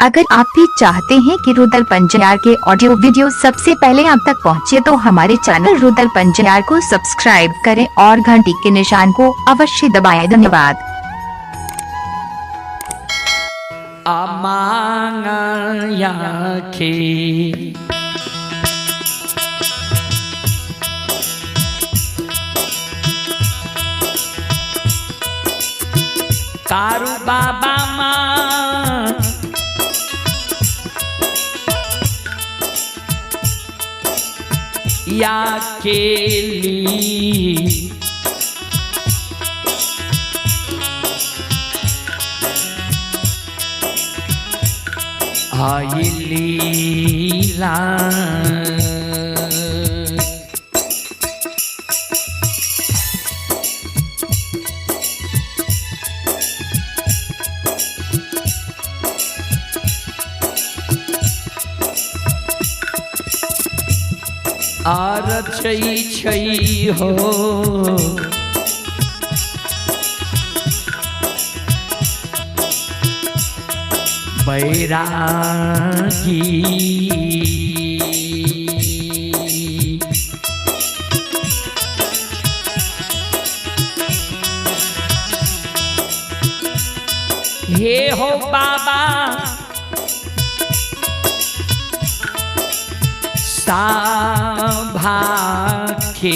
अगर आप भी चाहते हैं कि रुदल पंजयार के ऑडियो वीडियो सबसे पहले आप तक पहुंचे तो हमारे चैनल रुदल पंजयार को सब्सक्राइब करें और घंटी के निशान को अवश्य दबाएं। धन्यवाद। कारू बाबा माँ या केली आई लीला आर छई छई हो बैरागी हे हो बाबा भाखे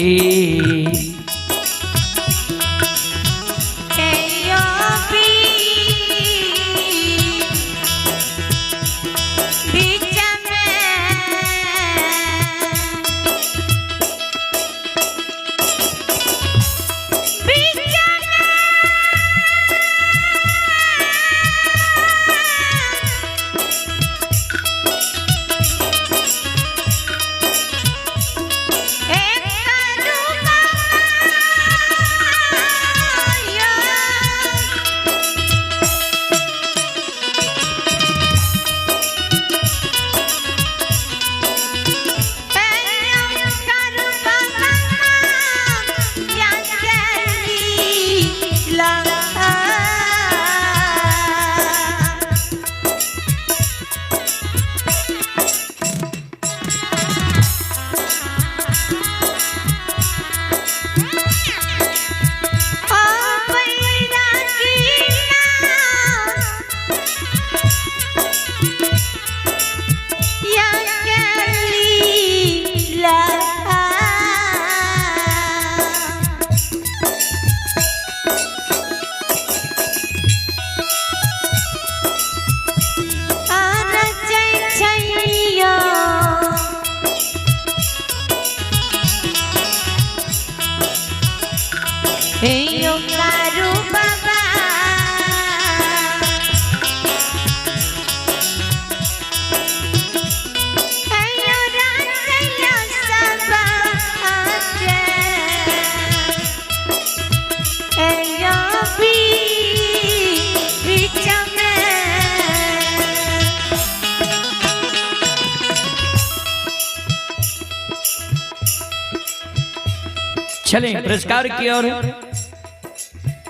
चले पुरस्कार की ओर।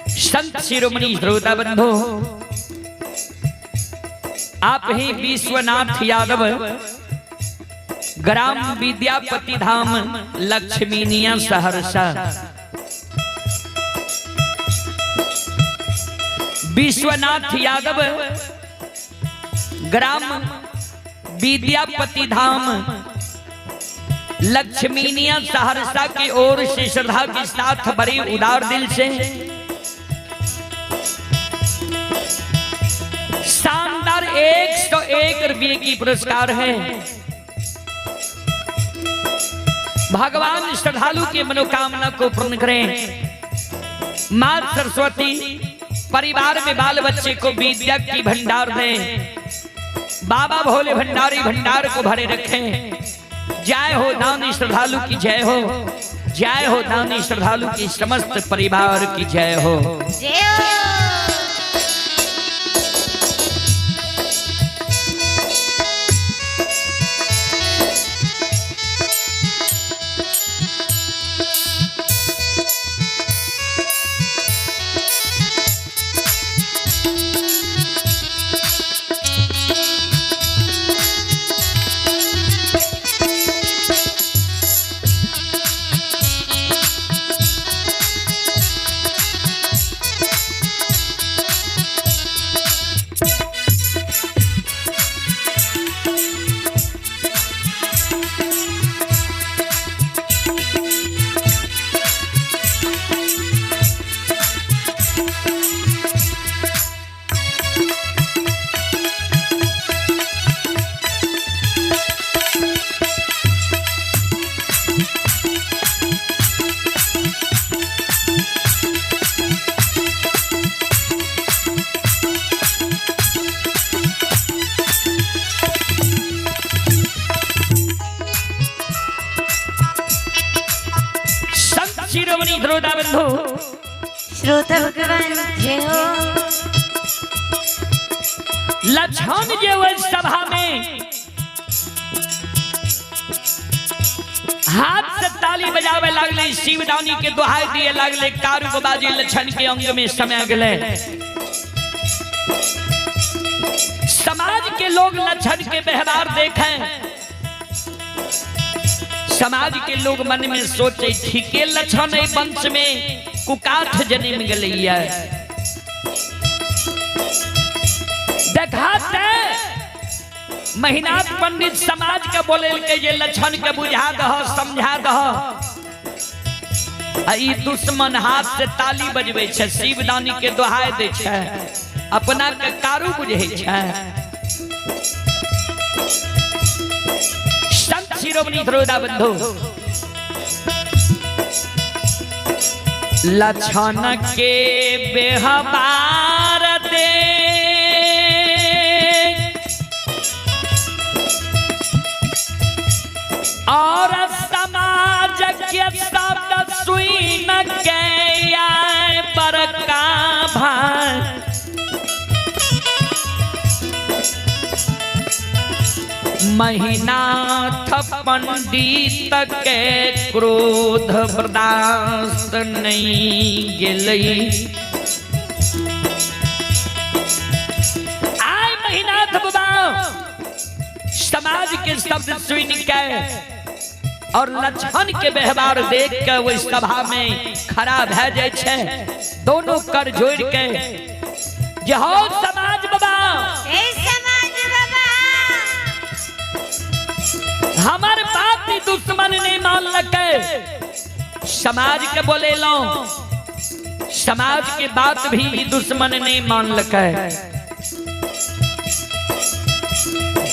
संत शिरोमणि श्रोता बंधु, आप ही विश्वनाथ यादव, ग्राम विद्यापति धाम, लक्ष्मीनिया सहरसा। विश्वनाथ यादव, ग्राम विद्यापति धाम, लक्ष्मीनिया सहरसा की ओर से श्रद्धा के साथ बड़े उदार दिल से शानदार 101 रुपये की पुरस्कार है। भगवान श्रद्धालु के मनोकामना को पूर्ण करें। मां सरस्वती परिवार में बाल बच्चे को विद्या की भंडार दें। बाबा भोले भंडारी भंडार को भरे रखें। जय हो दानी श्रद्धालु की जय हो, जय हो दानी श्रद्धालु की समस्त परिवार की जय हो। श्रोता बंधु श्रोता भगवान जय हो। लक्षण जे वो सभा में हाथ से ताली बजावे लगले, शिवदानी के दुहाई दिए लगले, कारू को बाजी लक्षण के अंग में समय गले। समाज के लोग लक्षण के व्यवहार देखें, समाज के लोग मन में सोचे ठीके लक्षण वंश में कुकाठ जन्म गलैया देखाते। महिनाथ पंडित समाज के बोले के ये लक्षण के बुझा दह समझा दह। ई दुश्मन हाथ से ताली बजबे छे, शिवदानी के दोहाई दे छे, अपना के कारू बुझे छे। संत शिरोमणि श्रोता बंधु लक्षण के बेहबार दे और समाज के शब्द सुन के आए पर का भाई महिनाथ पंडित के क्रोध बर्दाश्त नहीं गेलई। आय महिनाथ बाबा समाज के शब्द सुन के और लक्षण के व्यवहार देख के वो सभा में खड़ा भे जाए छे, दोनों कर जोड़ के जो समाज बाबा हमारे बात भी दुश्मन नहीं मान लगे। समाज के बोले लो, समाज के बात भी दुश्मन नहीं मान लगे।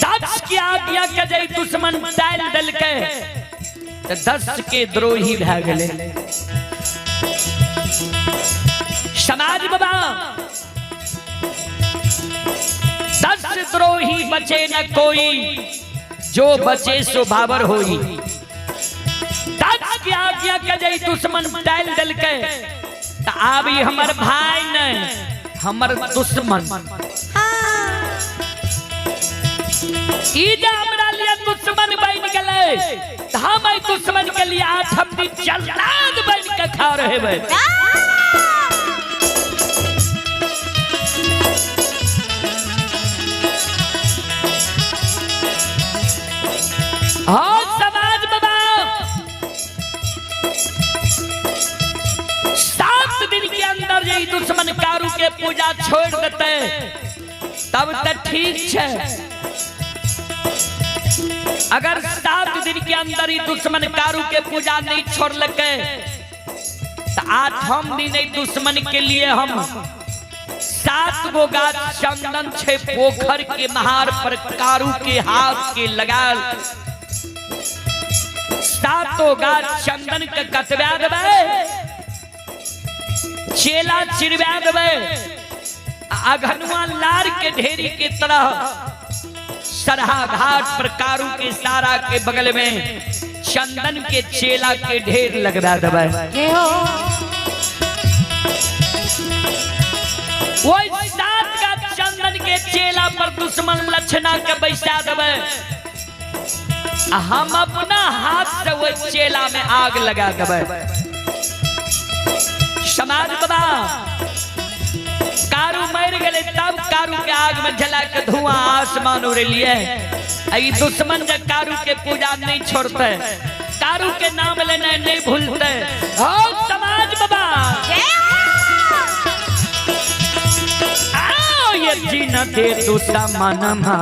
दस की आज्ञा के जय दुश्मन डाल दल के तो 10 के द्रोही भे गए। समाज बाबा 10 द्रोही बचे न कोई, जो बचे सो बाबर होई। 10 की आज्ञा के जय दुश्मन डाल दल के तो आबी हमर भाई नहीं हमर दुश्मन। हमरा लिए दुश्मन बन गए, हम दुश्मन के लिए 8 दिन जल्लाद बन के खा रहे हैं। हाँ समाज बाबा 7 दिन के अंदर यही दुश्मन कारू के पूजा छोड़ देते तब तक ठीक है। अगर 7 दिन के अंदर ही दुश्मन कारू के पूजा नहीं छोड़ लगे तो 8वां दिन दुश्मन के लिए हम 7 गो गाछ चंदन 6 पोखर के महार पर कारू के हाथ के लगा 7 गाछ चंदन के कटवा देवे, चेला चिरवा देवे, अघनुआ लार के ढेरी के तरह सरहा घाट पर कारू के सारा के बगल में चंदन के चेला के ढेर लगवा देवे। वो 7 का चंदन के चेला पर दुश्मन लक्षणा के बैसा देवे। हम अपना हाथ से वो चेला में आग लगा देवे। समाज बाबा कारू मर गए तब कारू के आग में जला के धुआं आसमान उड़ लिए। दुश्मन जब कारू के पूजा नहीं छोड़ते, कारू के नाम लेना नहीं भूलते। हो समाज बाबा आओ ये जीना दे दूसरा मनमा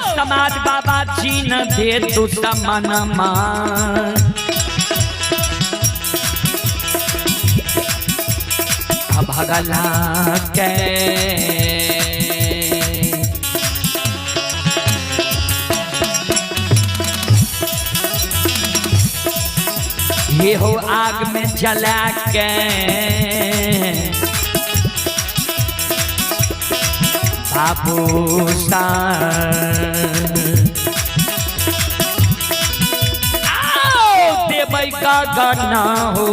समाज बाबा जी न दे तू समनमा भगला के ये हो आग में जला के बाबू देवई का गाना हो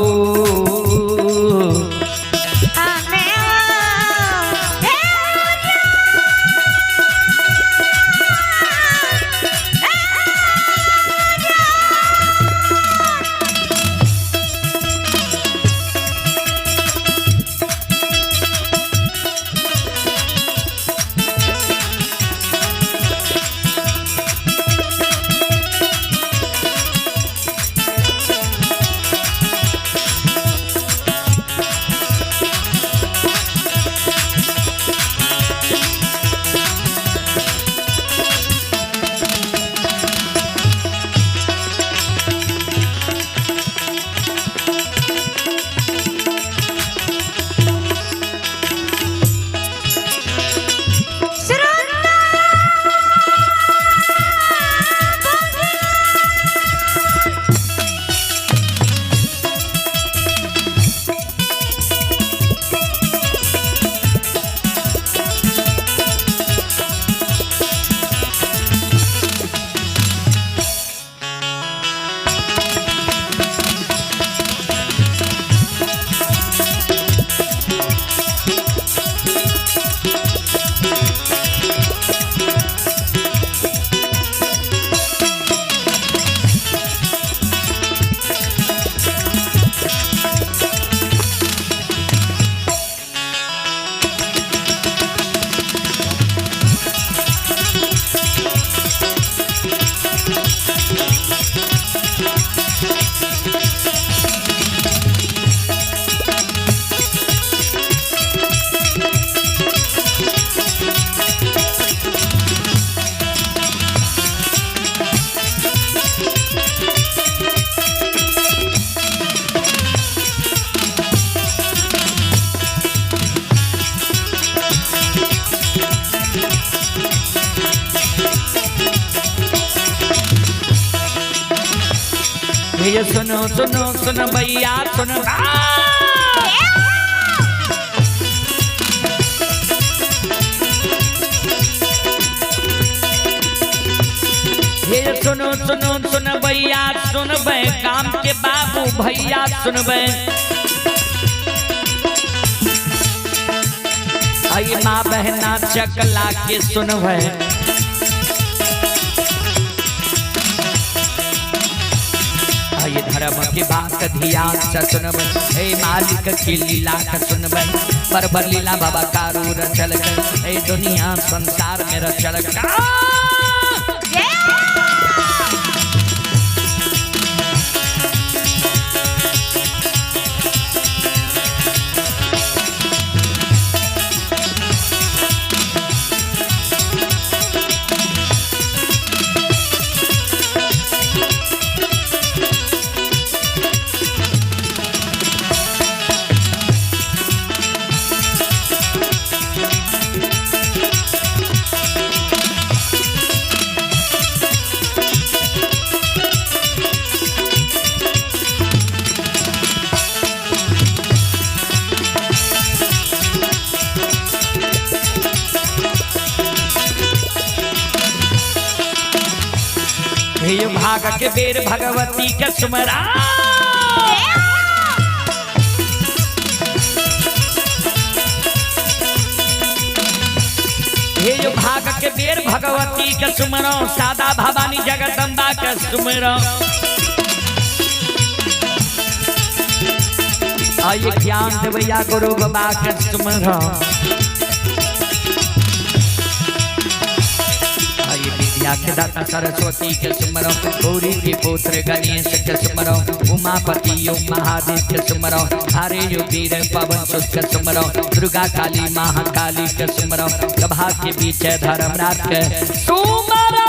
ये सुनो सुनो सुनो भैया सुनो ये सुनो सुनो सुनो भैया सुन बे काम के बाबू भैया सुन बे आई माँ बहना चकला के सुन बे ये धर्म के बात ध्यान से सुनब हे मालिक की लीला का सुनब पर लीला बाबा कारू रचल हे दुनिया संसार में रचल हे भाग के बेर भगवती के सुमरा हे भाग के बेर भगवती के सुमरो सादा भवानी जगदम्बा के सुमरो आइए ज्ञान देवैया गुरु बाबा के सुमरो के दाता सरस्वती के सुमरो गौरी के पुत्र गणेश के सुमरो उमापति महादेव के सुमरो हरे जो वीर पवन सुत के सुमरो दुर्गा काली महाकाली के सुमरो सभा के बीच धर्मराज के सुमरो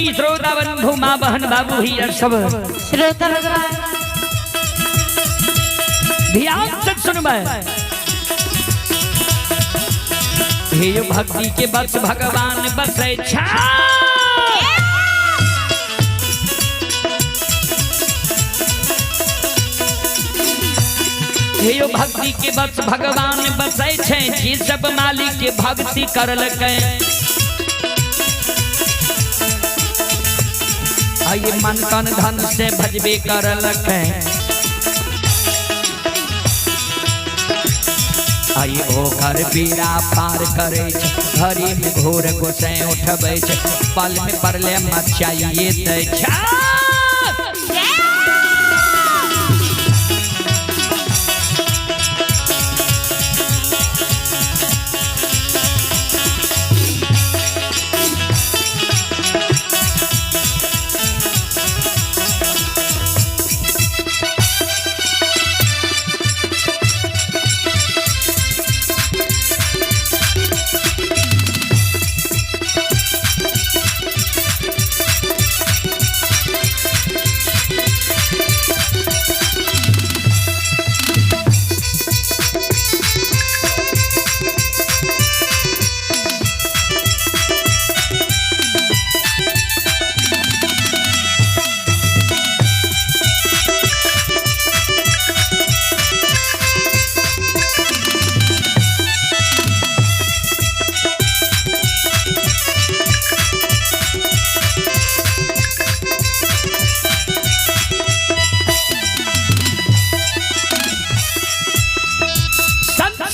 मनी श्रोता बंधु माँ बहन बाबू ही सब श्रोता भगवान ध्यान से सुनबे। हे यो भक्ति के बस भगवान बसे छा। हे यो भक्ति के बस भगवान बसे छे जे सब मालिक के भक्ति करलकै। आये मन तन धन से भजबे करलकै। आये ओकर बीरा पार करे घड़ी में घोर गोसे उठबे पल में परले मचाइए दै छा।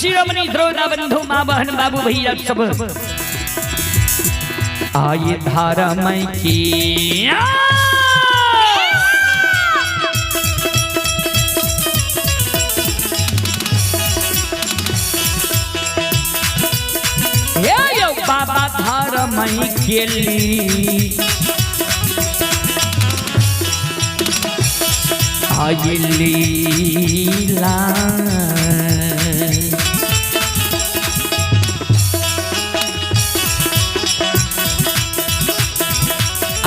शिरोमणि श्रोता बंधु माँ बहन बाबू भैया सब आये धारा मई की यो बाबा धारा मई के ली आये लीला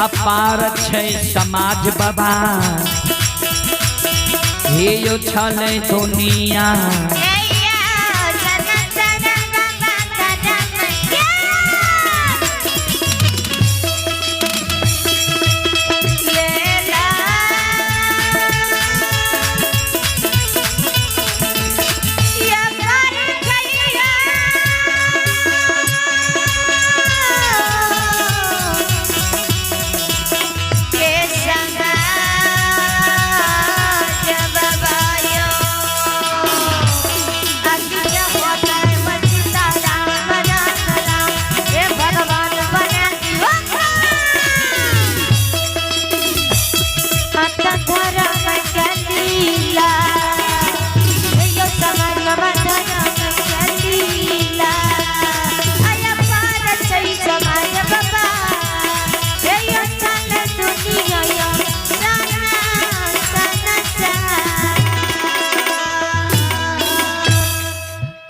अपार छै समाज बाबा हे यो छले दुनिया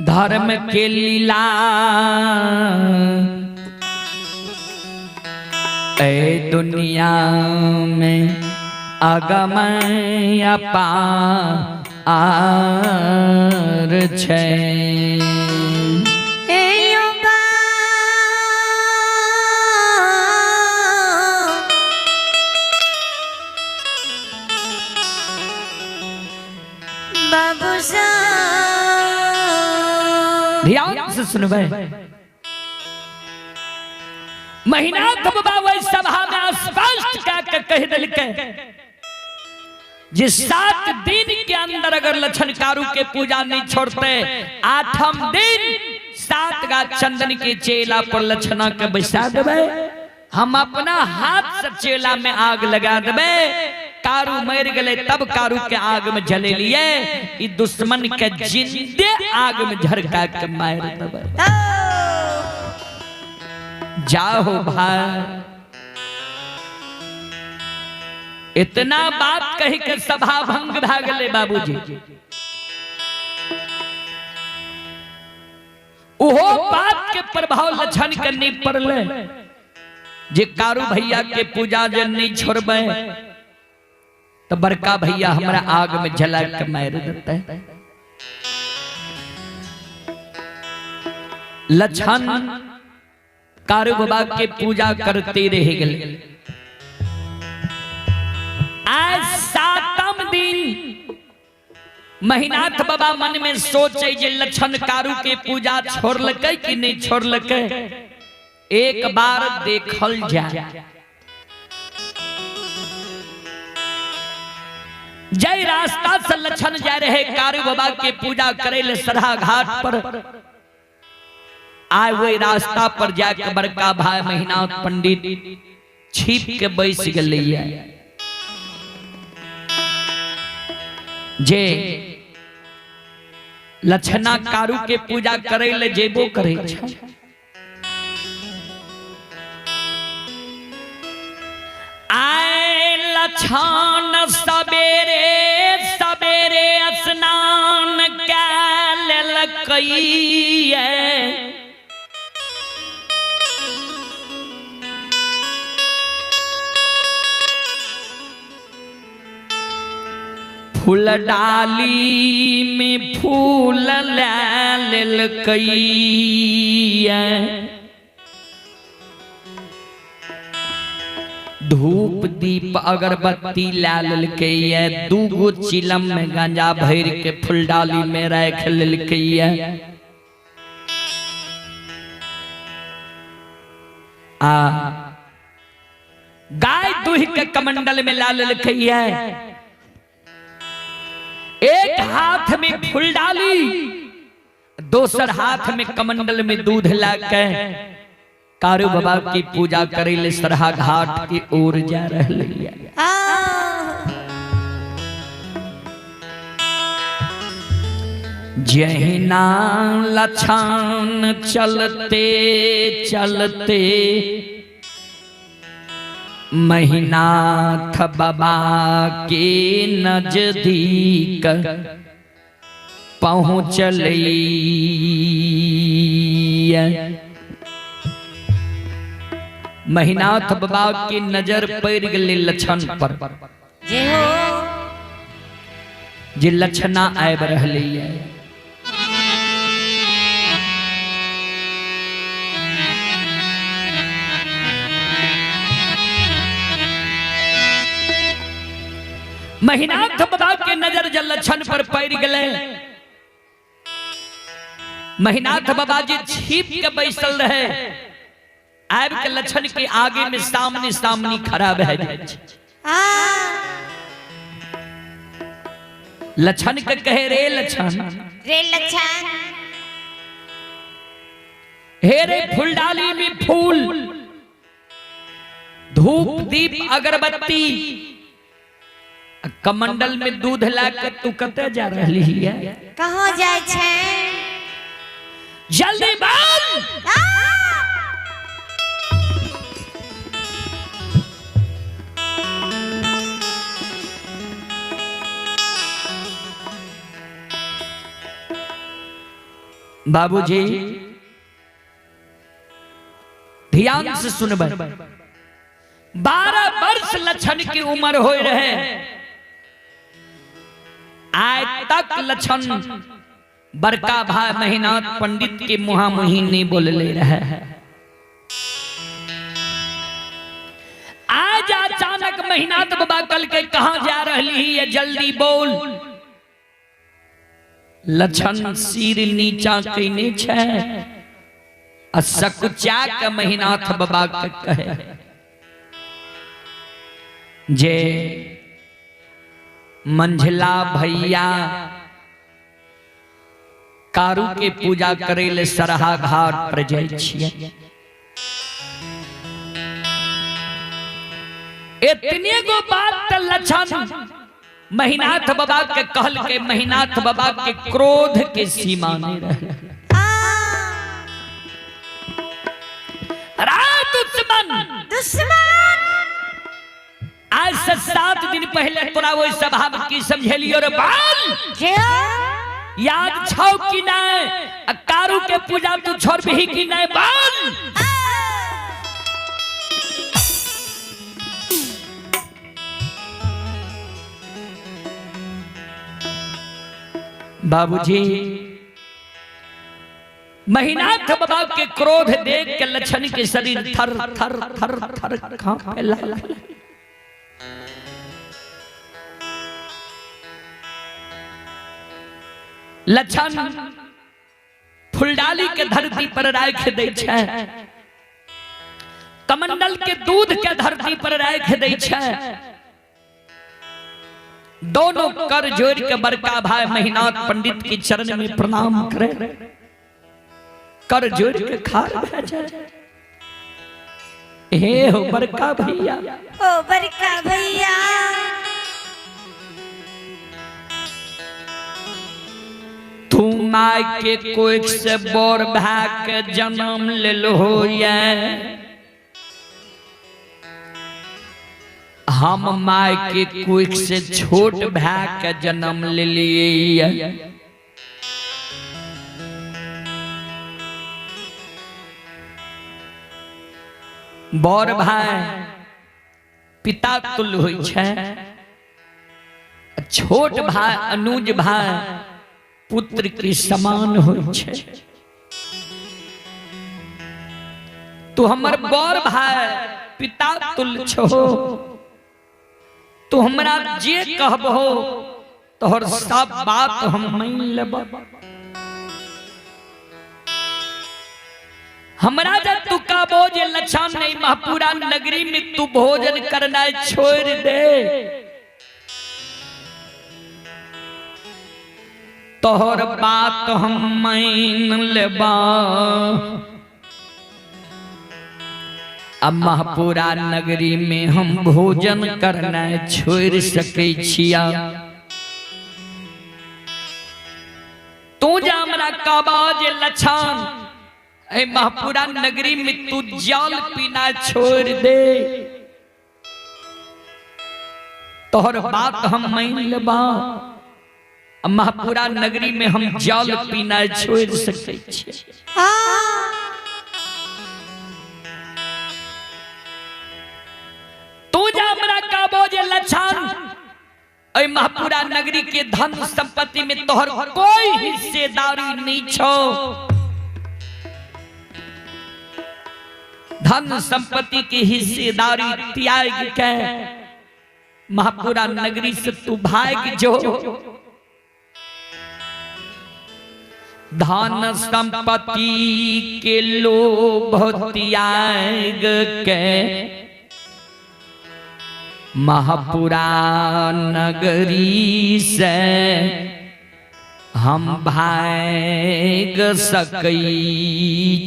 धर्म के लीला ए दुनिया में अगम अपार छै। ध्यान से सुनबे। महीना तब बाबा सभा में स्पष्ट कह दिलके जिस 7 दिन के अंदर अगर लछनकारू के पूजा नहीं छोड़ते 8वें दिन 7 गा चंदन के चेला पर लछना के बैसा देवे। हम अपना हाथ से चेला में आग लगा देवे। कारू मर गए तब कारू के आग में जले लिए दुश्मन के जिंदे आग में झरका के मार देवे। जाओ भाई इतना बात कही के सभा भंग भागले बाबूजी। ओहो बात के प्रभाव लक्षण करनी पड़ले। जे कारू भैया के पूजा जे नहीं छोड़बे तो बड़का भैया हमरा आग में जला के मार देते। लछन कारू बाबा के पूजा करते रह गए। आज 7वें दिन महीनाथ बाबा मन में सोचे जे लछन कारू के पूजा छोड़लकै कि नहीं छोड़लकै, एक बार देखल जाए। जय रास्ता से लछन जा रहे कारू बाबा के पूजा करे ले सरहा घाट पर। आए वो रास्ता पर जाके बड़का भाई महीनाथ पंडित छिप के बैस गए। जे लछना कारू के पूजा करे ले जेबो करे छै। आए लछन सबेरे सबेरे स्नान कैल लकइए। फूल डाली में फूल ललकइए। धूप दीप अगरबत्ती ललकइए। दूगो चिलम में गांजा भर के फूल डाली में रख ललकइए। गाय दूह के कमंडल में ललकइए। एक हाथ में फूल डाली, दोसर हाथ में कमंडल में दूध लाके कारू बाबा की पूजा करे ले सरहा घाट की ओर जा रहे। जहिना लछन चलते चलते महीनाथ बाबा के नजदीक पहुँचल। महीनाथ बाबा की नजर पड़ गई लछन पर। जे लछना आब रहले। महीनाथ बाबा के नजर जल लछन पर पड़ गए। महीनाथ बाबा जी छिप के बैसल रहे। आब के लछन के आगे में सामने सामने खड़ा भए जाए। लछन के कहे रे लछन, रे लछन, हे रे फूल डाली में फूल, धूप दीप अगरबत्ती, कमंडल में दूध लाके तू कते जा रही है? कहाँ जाए छे? जल्दी बोल। बाबूजी ध्यान से सुनबे। 12 वर्ष लछन की उम्र हो रहे। आज तक लछन बड़का भाई महीनाथ पंडित के मुहा मुही नहीं बोल ले रहा है। आज अचानक महीनाथ बाबा कल के कहां जा रही है, जल्दी बोल। लछन सिर नीचा कइने छै, सकुचा के महीनाथ बाबा के कहे जे मंझला भैया कारू के पूजा करे ले सरहा घाट पर जाय छियै। इतने गो बात लछन महीनाथ बाबा के कहल के महीनाथ बाबा के क्रोध के सीमा नहीं रहे। दुश्मन आज से 7 दिन पहले तोरा वो सभा में की समझेलियो रे बाल, याद छौ कि नहीं? कारू के पूजा तू छोड़ भी कि नहीं बाल? बाबूजी महीनाथ बाबा के क्रोध देख के लक्षण के शरीर थर थर थर थर कांपे लगा। लक्षण फुलडाली के धरती पर राख दै छै, कमंडल के दूध के धरती पर राख दै छै। दोनों कर जोड़ के बड़का भाई महीनाथ पंडित के चरण में प्रणाम करे, कर जोड़ के खार भेजे। हे हो बड़का भैया, ओ बड़का भैया, तू माय के कोख से बोर भाग के जन्म ले लो ये, हम माय के कोख से छोट भाग के जन्म ले लिए। बड़ भाई पिता तुल होई छै, छोट भाई अनुज भाई पुत्र के समान होई छै। तू हमर बड़ भाई पिता तुल छो, तू हमरा जे कहबो तोहर सब बात हम मान लेब। हमरा जब तू कहबो जे लक्षण नहीं महापुरा नगरी में तू भोजन करना छोड़ दे, तोहर बात हम मान लेबा। अब महापुरा नगरी में हम भोजन करना छोड़ सके छिया। तू जा हमरा कहबा जे लक्षण ए महापुरा नगरी में तू जल पीना छोड़ दे, तोहर बात हम मान लेबा। महापुरा नगरी में हम जल पीना छोड़ सके छियै। तू जा हमरा कहबो जे लक्षण ए महापुरा नगरी के धन संपत्ति में तोहर कोई हिस्सेदारी नहीं छो। धन संपत्ति की हिस्सेदारी त्याग के महापुरा नगरी से तू भाग जो। धन संपत्ति के लोभ त्याग के महापुरा नगरी से हम भाग सकै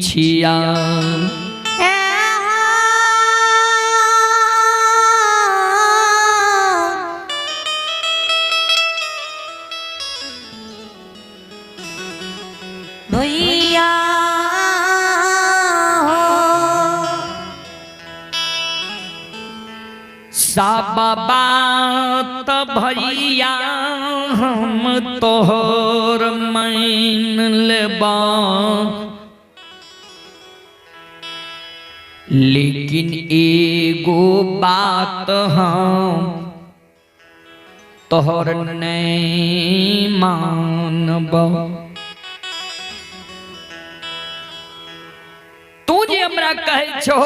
छिया। भैया सब बात भैया हम तोहर मान लेबा, लेकिन एगो बात हम तोहर नहीं मानबा। तू जे हमरा कहे छो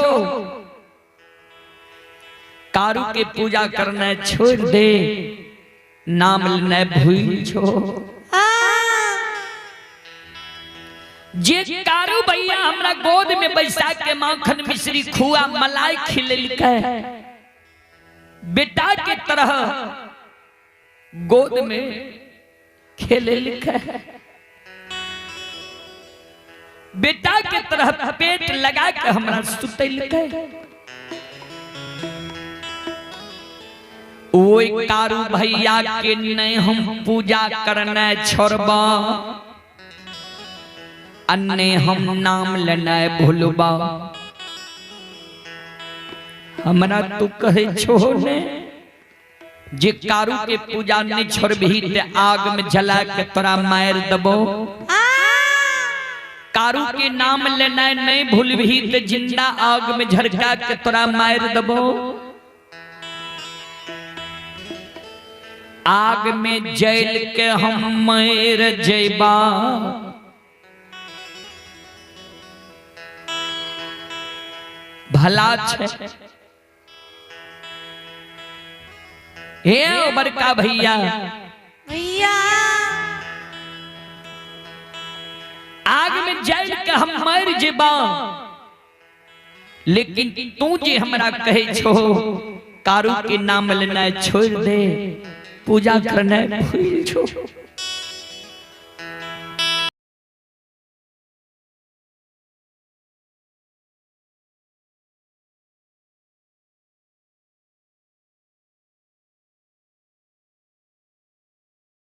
कारू के पूजा करना छोड़ दे, नाम लेना भूल छो। जे कारू भैया हमरा गोद में बैसा के माखन मिश्री खुआ मलाई खिलैलकै, बेटा के तरह गोद में खेलैलकै, बेटा के तरह पेट लगा के हमरा सुतैलकै। ओई कारू भैया के नहीं हम पूजा करना छोड़बा, अन्ने हम नाम लेना भूलबा। हमरा तू कहे छो ने जे कारू के पूजा नहीं छोड़बही ते आग में जला के तोरा मार देबो। कारू के नाम लेना नहीं भूलबही ते जिंदा आग में झरका के तोरा मार देबो। आग में जैल के हम मर जैबा, भला छे हे बड़का भैया। भैया आग में जैल के हम मर जेबा, लेकिन तू जे हमरा कहे छो कारू के नाम लेना छोड़ दे, पूजा करना भूल छो।